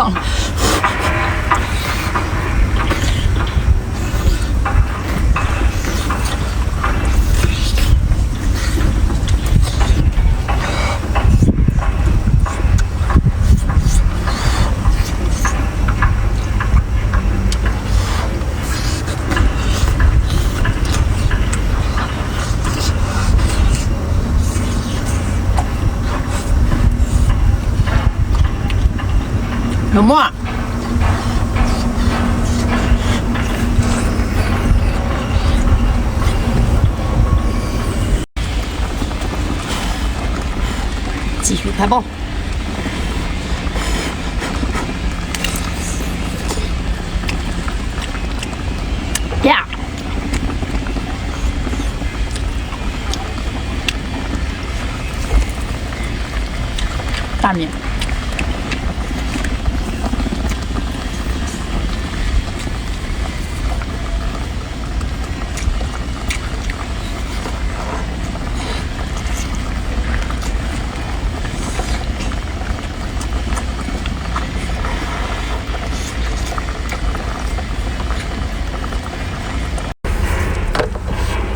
烫了。什么？继续开爆！呀！大米。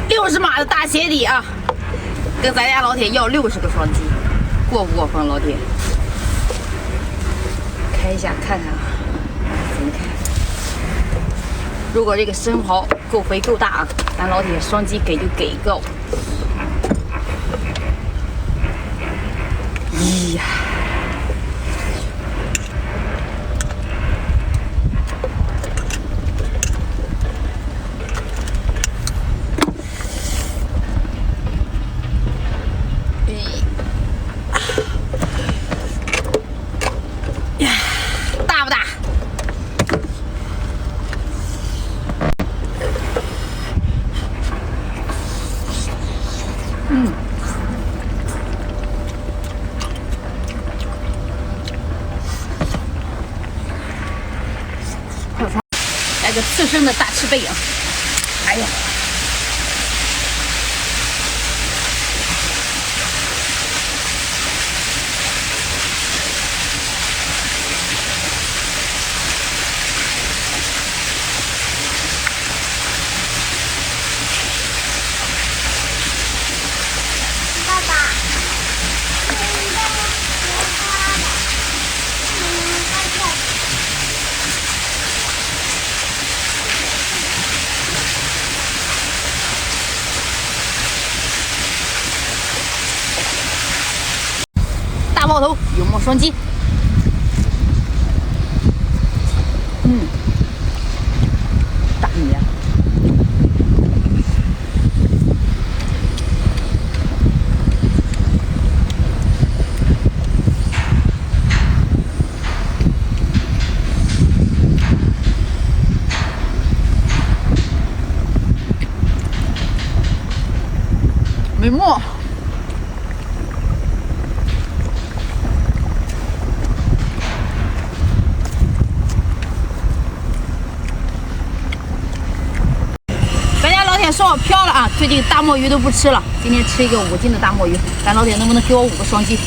60码的大鞋底啊，跟咱家老铁要60个双击，过不过分？老铁，开一下看看啊，怎么开？如果这个生蚝够肥够大啊，咱老铁双击给就给够。哎呀！大不大？来个刺身的大翅背啊！哎呀！大爆头，有没有双击？大米啊！没沫。说我飘了啊！最近大墨鱼都不吃了，今天吃一个5斤的大墨鱼，咱老铁能不能给我5个双击？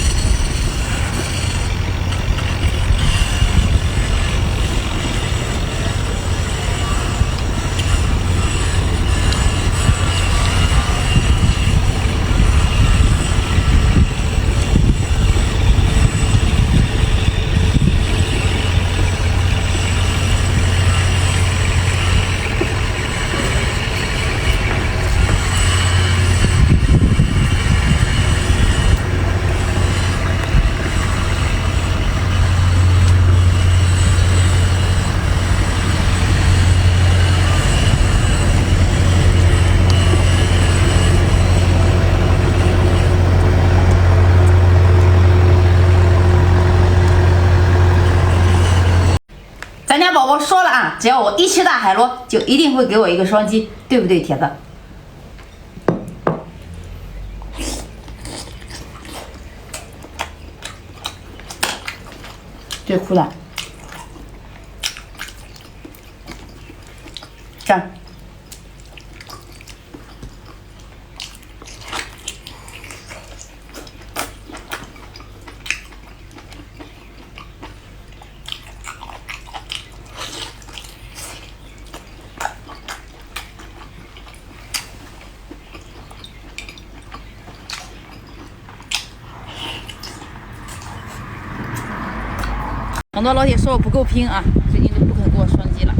咱家宝宝说了啊，只要我一吃大海螺，就一定会给我一个双击，对不对，铁子？最苦的，蘸。很多老铁说我不够拼啊，最近都不肯给我双击了。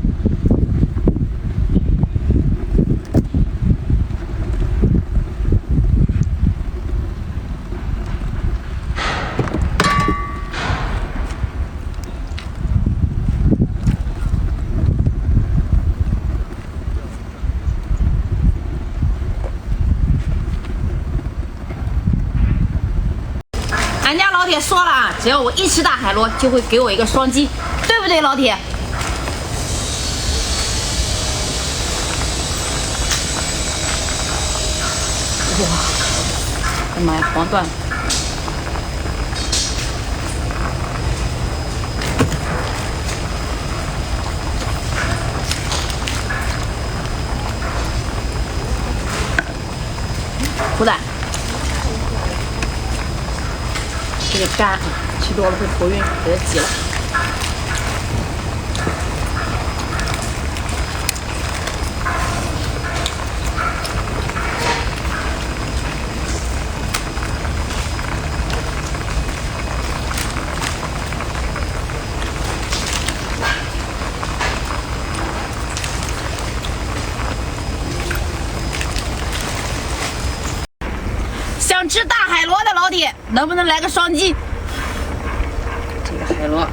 俺家老铁说了啊，只要我一吃大海螺，就会给我一个双击，对不对，老铁？哇，我的妈呀，黄断了！胡仔。这个干吃多了会头晕，别急了。想吃大海螺的老铁，能不能来个双击？这个海螺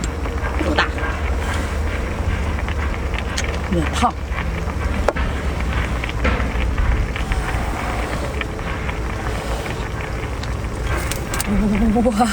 够大，有点烫。哇！